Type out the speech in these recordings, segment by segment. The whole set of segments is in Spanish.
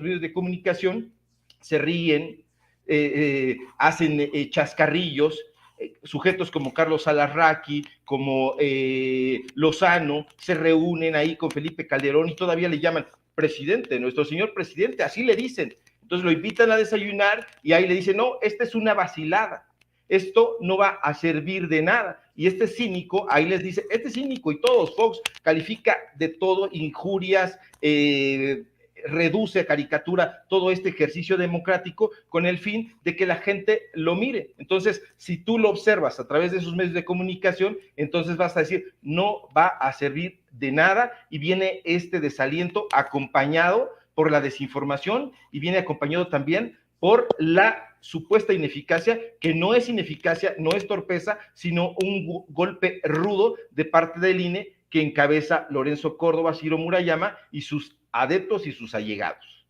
medios de comunicación se ríen, hacen chascarrillos, sujetos como Carlos Alarraqui, como Lozano, se reúnen ahí con Felipe Calderón y todavía le llaman presidente, nuestro señor presidente, así le dicen. Entonces lo invitan a desayunar y ahí le dicen, no, esta es una vacilada, esto no va a servir de nada. Y este cínico, ahí les dice, este cínico y todos, Fox califica de todo, injurias, reduce a caricatura todo este ejercicio democrático con el fin de que la gente lo mire. Entonces, si tú lo observas a través de esos medios de comunicación, entonces vas a decir, no va a servir de nada, y viene este desaliento acompañado por la desinformación y viene acompañado también por la supuesta ineficacia, que no es ineficacia, no es torpeza, sino un golpe rudo de parte del INE que encabeza Lorenzo Córdoba, Ciro Murayama y sus adeptos y sus allegados.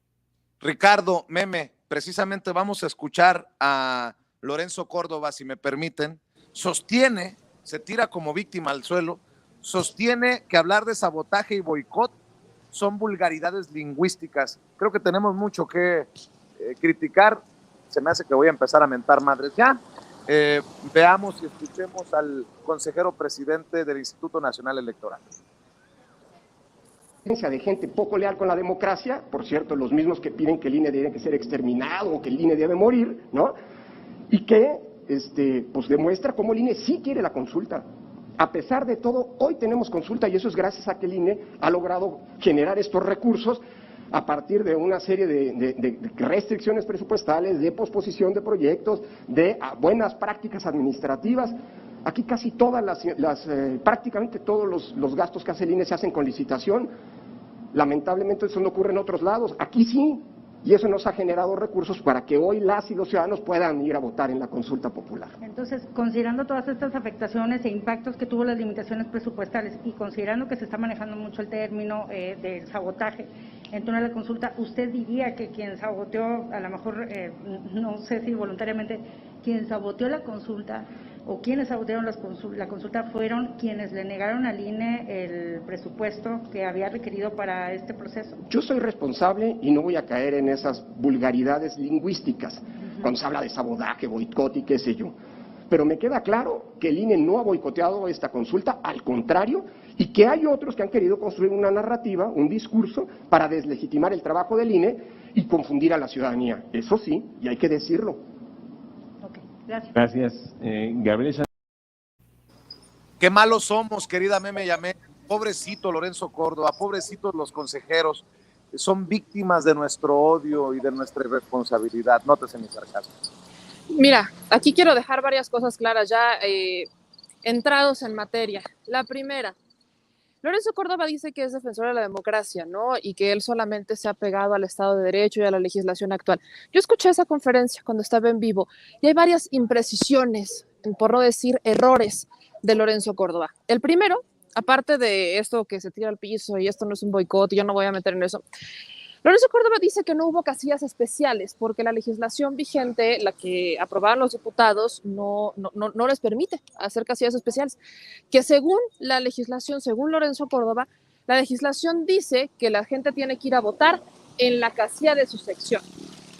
Ricardo, Meme, precisamente vamos a escuchar a Lorenzo Córdoba, si me permiten. Sostiene, se tira como víctima al suelo, sostiene que hablar de sabotaje y boicot son vulgaridades lingüísticas. Creo que tenemos mucho que criticar. Se me hace que voy a empezar a mentar madres ya. Veamos y escuchemos al consejero presidente del Instituto Nacional Electoral. De gente poco leal con la democracia, por cierto, los mismos que piden que el INE debe ser exterminado o que el INE debe morir, ¿no? Y que pues demuestra cómo el INE sí quiere la consulta. A pesar de todo, hoy tenemos consulta, y eso es gracias a que el INE ha logrado generar estos recursos a partir de una serie de restricciones presupuestales, de posposición de proyectos, de buenas prácticas administrativas. Aquí casi todas prácticamente todos los gastos que hace el INE se hacen con licitación. Lamentablemente eso no ocurre en otros lados. Aquí sí, y eso nos ha generado recursos para que hoy las y los ciudadanos puedan ir a votar en la consulta popular. Entonces, considerando todas estas afectaciones e impactos que tuvo las limitaciones presupuestales y considerando que se está manejando mucho el término del sabotaje en torno a la consulta, ¿usted diría que quien saboteó, a lo mejor, no sé si voluntariamente, quien saboteó la consulta o quienes sabotearon la consulta fueron quienes le negaron al INE el presupuesto que había requerido para este proceso? Yo soy responsable y no voy a caer en esas vulgaridades lingüísticas, cuando se habla de sabotaje, boicot y qué sé yo. Pero me queda claro que el INE no ha boicoteado esta consulta, al contrario, y que hay otros que han querido construir una narrativa, un discurso, para deslegitimar el trabajo del INE y confundir a la ciudadanía. Eso sí, y hay que decirlo. Gracias. Gracias, Gabriel. Qué malos somos, querida Meme Yamé. Pobrecito Lorenzo Córdoba, pobrecitos los consejeros, son víctimas de nuestro odio y de nuestra irresponsabilidad. Nótese mi sarcasmo. Mira, aquí quiero dejar varias cosas claras ya entrados en materia. La primera, Lorenzo Córdoba dice que es defensor de la democracia, ¿no? Y que él solamente se ha pegado al Estado de Derecho y a la legislación actual. Yo escuché esa conferencia cuando estaba en vivo y hay varias imprecisiones, por no decir errores, de Lorenzo Córdoba. El primero, aparte de esto que se tira al piso y esto no es un boicot y yo no voy a meter en eso, Lorenzo Córdoba dice que no hubo casillas especiales porque la legislación vigente, la que aprobaron los diputados, no les permite hacer casillas especiales. Que según la legislación, según Lorenzo Córdoba, la legislación dice que la gente tiene que ir a votar en la casilla de su sección.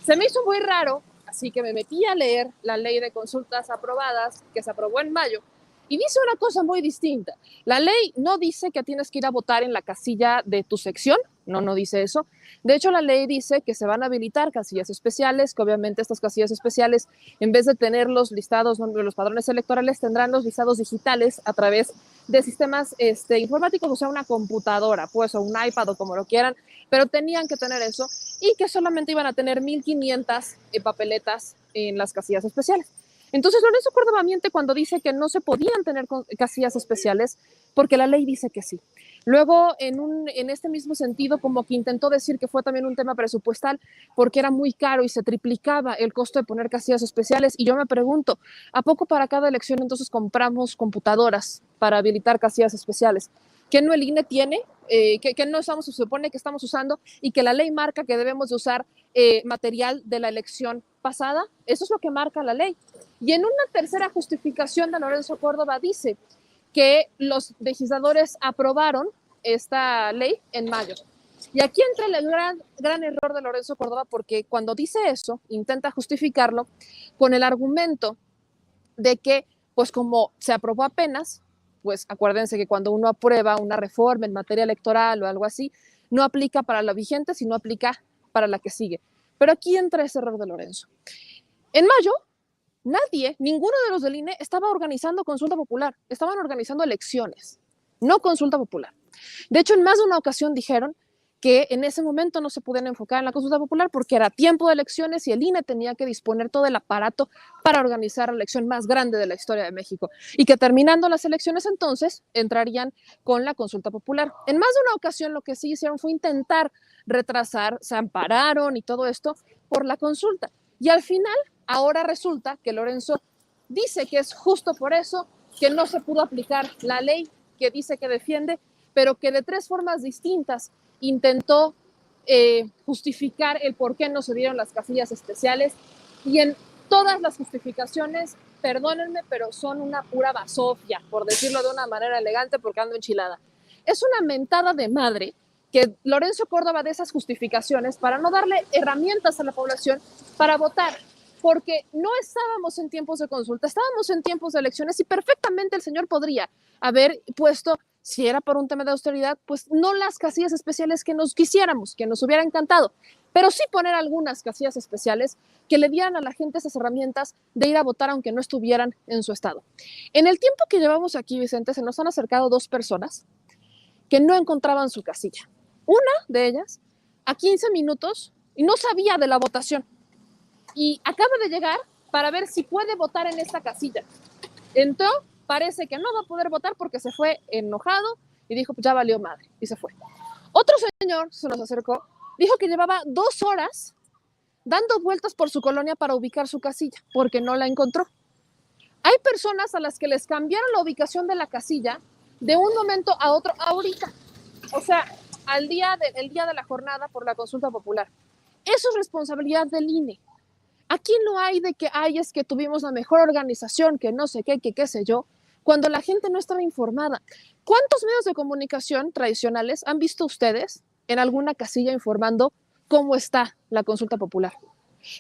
Se me hizo muy raro, así que me metí a leer la ley de consultas aprobadas, que se aprobó en mayo, y dice una cosa muy distinta. La ley no dice que tienes que ir a votar en la casilla de tu sección, no dice eso. De hecho, la ley dice que se van a habilitar casillas especiales, que obviamente estas casillas especiales, en vez de tener los listados, los padrones electorales, tendrán los listados digitales a través de sistemas informáticos, o sea, una computadora, pues, o un iPad, o como lo quieran, pero tenían que tener eso, y que solamente iban a tener 1,500 papeletas en las casillas especiales. Entonces, Lorenzo Córdoba miente cuando dice que no se podían tener casillas especiales porque la ley dice que sí. Luego, en este mismo sentido, como que intentó decir que fue también un tema presupuestal porque era muy caro y se triplicaba el costo de poner casillas especiales. Y yo me pregunto, ¿a poco para cada elección entonces compramos computadoras para habilitar casillas especiales? ¿Que no el INE tiene? Que no se supone que estamos usando y que la ley marca que debemos de usar material de la elección pasada. Eso es lo que marca la ley. Y en una tercera justificación de Lorenzo Córdoba dice que los legisladores aprobaron esta ley en mayo. Y aquí entra el gran error de Lorenzo Córdoba, porque cuando dice eso, intenta justificarlo con el argumento de que, pues como se aprobó apenas, pues acuérdense que cuando uno aprueba una reforma en materia electoral o algo así, no aplica para la vigente, sino aplica para la que sigue. Pero aquí entra ese error de Lorenzo. En mayo, ninguno de los del INE estaba organizando consulta popular, estaban organizando elecciones, no consulta popular. De hecho, en más de una ocasión dijeron que en ese momento no se podían enfocar en la consulta popular porque era tiempo de elecciones y el INE tenía que disponer todo el aparato para organizar la elección más grande de la historia de México y que terminando las elecciones entonces entrarían con la consulta popular. En más de una ocasión lo que sí hicieron fue intentar retrasar, se ampararon y todo esto por la consulta. Y al final, ahora resulta que Lorenzo dice que es justo por eso que no se pudo aplicar la ley que dice que defiende, pero que de 3 formas distintas intentó justificar el por qué no se dieron las casillas especiales, y en todas las justificaciones, perdónenme, pero son una pura basofia, por decirlo de una manera elegante, porque ando enchilada. Es una mentada de madre que Lorenzo Córdoba dé esas justificaciones para no darle herramientas a la población para votar, porque no estábamos en tiempos de consulta, estábamos en tiempos de elecciones y perfectamente el señor podría haber puesto, si era por un tema de austeridad, pues no las casillas especiales que nos quisiéramos, que nos hubiera encantado, pero sí poner algunas casillas especiales que le dieran a la gente esas herramientas de ir a votar aunque no estuvieran en su estado. En el tiempo que llevamos aquí, Vicente, se nos han acercado 2 personas que no encontraban su casilla. Una de ellas, a 15 minutos, y no sabía de la votación. Y acaba de llegar para ver si puede votar en esta casilla. Entró, parece que no va a poder votar porque se fue enojado y dijo, pues ya valió madre, y se fue. Otro señor se nos acercó, dijo que llevaba 2 horas dando vueltas por su colonia para ubicar su casilla, porque no la encontró. Hay personas a las que les cambiaron la ubicación de la casilla de un momento a otro ahorita. O sea, el día de la jornada por la consulta popular. Eso es responsabilidad del INE. Aquí no hay de que, es que tuvimos la mejor organización, que no sé qué, que qué sé yo, cuando la gente no estaba informada. ¿Cuántos medios de comunicación tradicionales han visto ustedes en alguna casilla informando cómo está la consulta popular?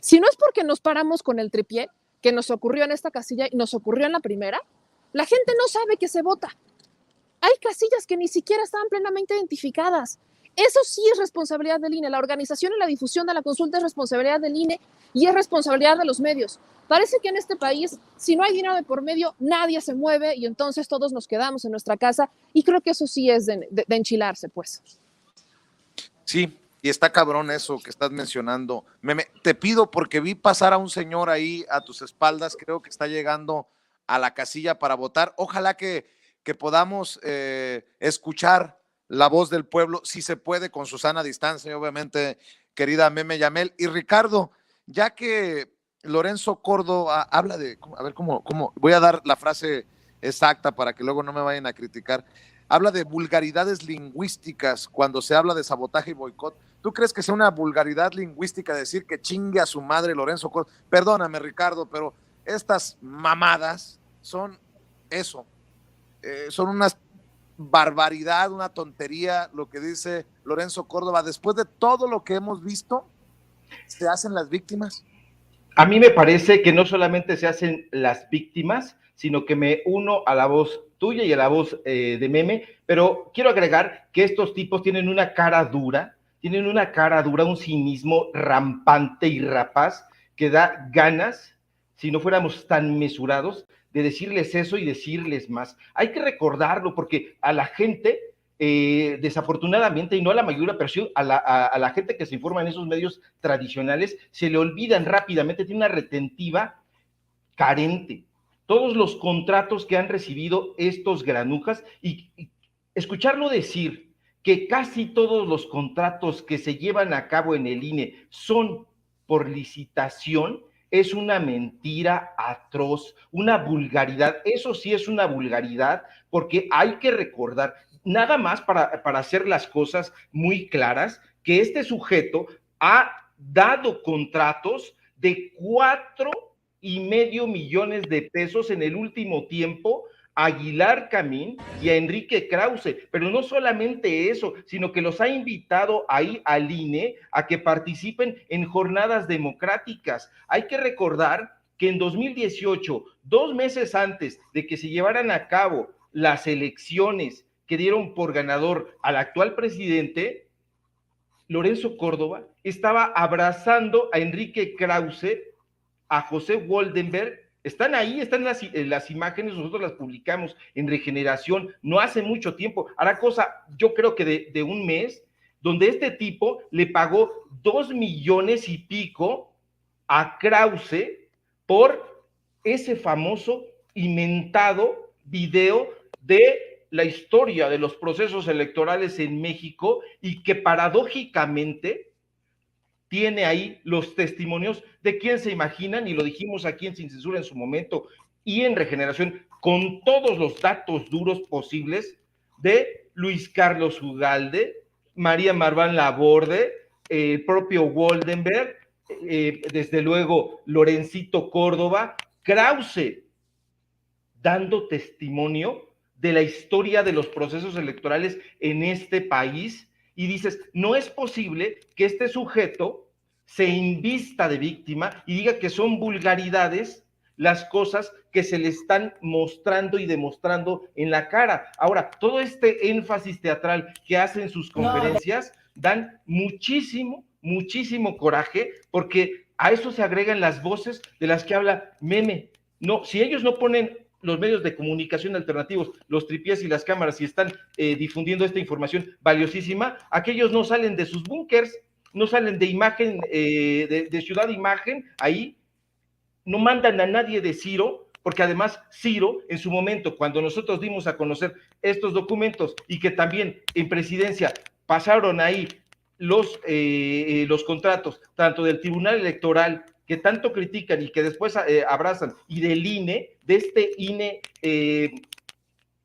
Si no es porque nos paramos con el tripié, que nos ocurrió en esta casilla y nos ocurrió en la primera, la gente no sabe que se vota. Hay casillas que ni siquiera estaban plenamente identificadas. Eso sí es responsabilidad del INE. La organización y la difusión de la consulta es responsabilidad del INE y es responsabilidad de los medios. Parece que en este país, si no hay dinero de por medio, nadie se mueve y entonces todos nos quedamos en nuestra casa, y creo que eso sí es de enchilarse, pues. Sí, y está cabrón eso que estás mencionando. Te pido, porque vi pasar a un señor ahí a tus espaldas, creo que está llegando a la casilla para votar. Ojalá que podamos escuchar la voz del pueblo, si se puede, con Susana a distancia, obviamente, querida Meme Yamel. Y Ricardo, ya que Lorenzo Córdoba habla de, a ver cómo, voy a dar la frase exacta para que luego no me vayan a criticar, habla de vulgaridades lingüísticas cuando se habla de sabotaje y boicot. ¿Tú crees que sea una vulgaridad lingüística decir que chingue a su madre Lorenzo Córdoba? Perdóname, Ricardo, pero estas mamadas son eso. Son una barbaridad, una tontería lo que dice Lorenzo Córdoba. Después de todo lo que hemos visto, ¿se hacen las víctimas? A mí me parece que no solamente se hacen las víctimas, sino que me uno a la voz tuya y a la voz de Meme, pero quiero agregar que estos tipos tienen una cara dura, un cinismo rampante y rapaz que da ganas, si no fuéramos tan mesurados, de decirles eso y decirles más. Hay que recordarlo porque a la gente, desafortunadamente, y no a la mayoría, pero sí a la gente que se informa en esos medios tradicionales, se le olvidan rápidamente, tiene una retentiva carente. Todos los contratos que han recibido estos granujas, y escucharlo decir que casi todos los contratos que se llevan a cabo en el INE son por licitación, es una mentira atroz, una vulgaridad. Eso sí es una vulgaridad, porque hay que recordar, nada más para hacer las cosas muy claras, que este sujeto ha dado contratos de 4.5 millones de pesos en el último tiempo a Aguilar Camín y a Enrique Krause, pero no solamente eso, sino que los ha invitado ahí al INE a que participen en jornadas democráticas. Hay que recordar que en 2018, 2 meses antes de que se llevaran a cabo las elecciones que dieron por ganador al actual presidente, Lorenzo Córdoba estaba abrazando a Enrique Krause, a José Woldenberg. Están ahí, están las imágenes, nosotros las publicamos en Regeneración, no hace mucho tiempo, hará cosa, yo creo que de un mes, donde este tipo le pagó 2 millones y pico a Krause por ese famoso inventado video de la historia de los procesos electorales en México, y que paradójicamente tiene ahí los testimonios de quién se imaginan, y lo dijimos aquí en Sin Censura en su momento y en Regeneración, con todos los datos duros posibles, de Luis Carlos Ugalde, María Marván Laborde, el propio Woldenberg, desde luego Lorencito Córdoba, Krause, dando testimonio de la historia de los procesos electorales en este país. Y dices, no es posible que este sujeto se invista de víctima y diga que son vulgaridades las cosas que se le están mostrando y demostrando en la cara. Ahora, todo este énfasis teatral que hacen en sus conferencias dan muchísimo, muchísimo coraje, porque a eso se agregan las voces de las que habla Meme. No, si ellos no ponen los medios de comunicación alternativos, los tripiés y las cámaras, y están difundiendo esta información valiosísima, aquellos no salen de sus búnkers, no salen de imagen, de Ciudad Imagen, ahí no mandan a nadie de Ciro, porque además Ciro, en su momento, cuando nosotros dimos a conocer estos documentos, y que también en presidencia pasaron ahí los contratos, tanto del Tribunal Electoral, que tanto critican y que después abrazan, y del INE, de este INE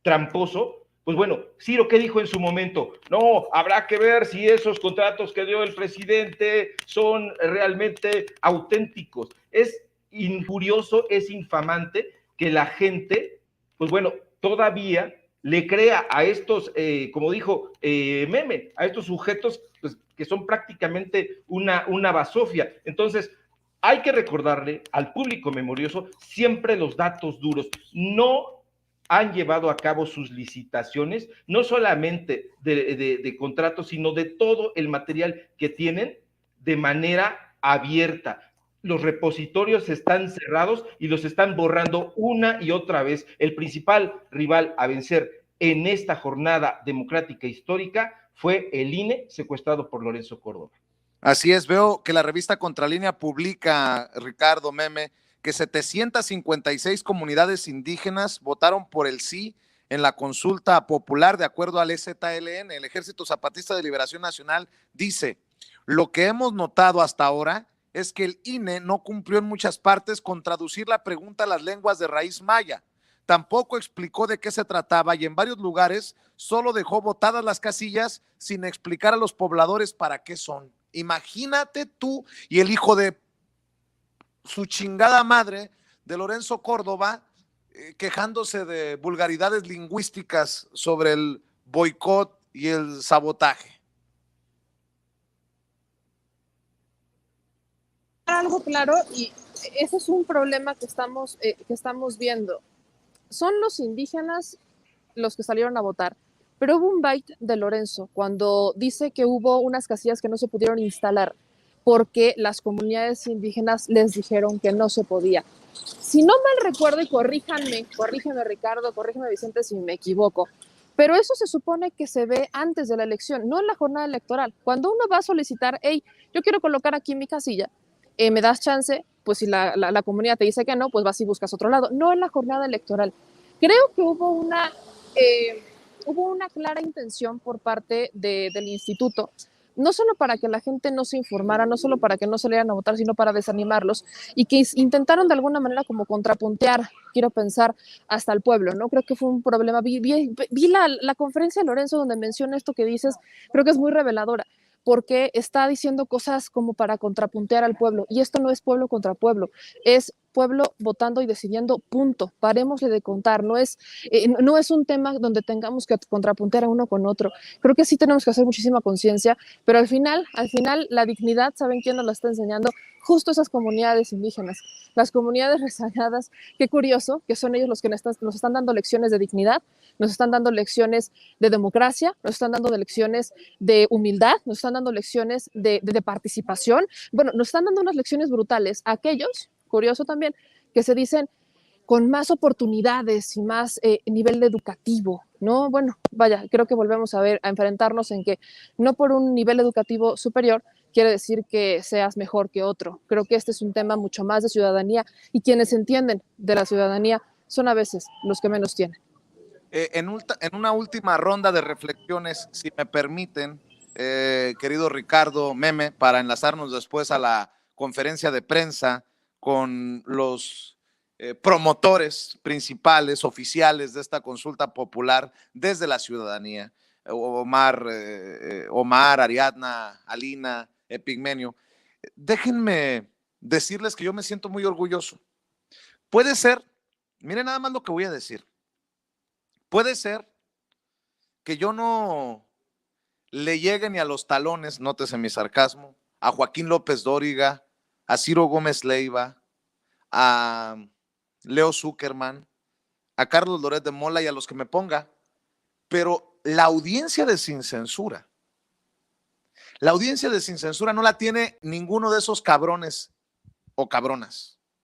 tramposo, pues bueno, Ciro, ¿qué dijo en su momento? No, habrá que ver si esos contratos que dio el presidente son realmente auténticos. Es injurioso, es infamante que la gente, pues bueno, todavía le crea a estos, como dijo Meme, a estos sujetos pues, que son prácticamente una basofia. Entonces, hay que recordarle al público memorioso siempre los datos duros. No han llevado a cabo sus licitaciones, no solamente de contratos, sino de todo el material que tienen de manera abierta. Los repositorios están cerrados y los están borrando una y otra vez. El principal rival a vencer en esta jornada democrática histórica fue el INE, secuestrado por Lorenzo Córdoba. Así es, veo que la revista Contralínea publica, Ricardo, Meme, que 756 comunidades indígenas votaron por el sí en la consulta popular. De acuerdo al EZLN, el Ejército Zapatista de Liberación Nacional dice: lo que hemos notado hasta ahora es que el INE no cumplió en muchas partes con traducir la pregunta a las lenguas de raíz maya. Tampoco explicó de qué se trataba, y en varios lugares solo dejó botadas las casillas sin explicar a los pobladores para qué son. Imagínate tú y el hijo de su chingada madre de Lorenzo Córdoba quejándose de vulgaridades lingüísticas sobre el boicot y el sabotaje. Algo claro, y ese es un problema que estamos viendo. Son los indígenas los que salieron a votar, pero hubo un bait de Lorenzo cuando dice que hubo unas casillas que no se pudieron instalar porque las comunidades indígenas les dijeron que no se podía. Si no mal recuerdo, y corríjame Ricardo, corríjame Vicente si me equivoco, pero eso se supone que se ve antes de la elección, no en la jornada electoral. Cuando uno va a solicitar, hey, yo quiero colocar aquí mi casilla, ¿me das chance? Pues si la comunidad te dice que no, pues vas y buscas otro lado. No en la jornada electoral. Creo que hubo una clara intención por parte del instituto, no solo para que la gente no se informara, no solo para que no salieran a votar, sino para desanimarlos, y que intentaron de alguna manera como contrapuntear, quiero pensar, hasta el pueblo, ¿no? Creo que fue un problema. Vi la conferencia de Lorenzo donde menciona esto que dices, creo que es muy reveladora, porque está diciendo cosas como para contrapuntear al pueblo, y esto no es pueblo contra pueblo, es pueblo votando y decidiendo, punto. Parémosle de contar. No es un tema donde tengamos que contrapuntear a uno con otro. Creo que sí tenemos que hacer muchísima conciencia, pero al final, la dignidad, ¿saben quién nos la está enseñando? Justo esas comunidades indígenas, las comunidades rezagadas. Qué curioso que son ellos los que nos están dando lecciones de dignidad, nos están dando lecciones de democracia, nos están dando lecciones de humildad, nos están dando lecciones de participación. Bueno, nos están dando unas lecciones brutales a aquellos, curioso también, que se dicen con más oportunidades y más nivel educativo, ¿no? Bueno, vaya, creo que volvemos a enfrentarnos en que no por un nivel educativo superior quiere decir que seas mejor que otro. Creo que este es un tema mucho más de ciudadanía y quienes entienden de la ciudadanía son a veces los que menos tienen. En una última ronda de reflexiones, si me permiten, querido Ricardo, Meme, para enlazarnos después a la conferencia de prensa con los promotores principales, oficiales de esta consulta popular desde la ciudadanía, Omar, Ariadna, Alina, Epigmenio. Déjenme decirles que yo me siento muy orgulloso. Puede ser, miren nada más lo que voy a decir, puede ser que yo no le llegue ni a los talones, nótese mi sarcasmo, a Joaquín López Dóriga, a Ciro Gómez Leiva, a Leo Zuckerman, a Carlos Loret de Mola y a los que me ponga, pero la audiencia de Sin Censura no la tiene ninguno de esos cabrones o cabronas.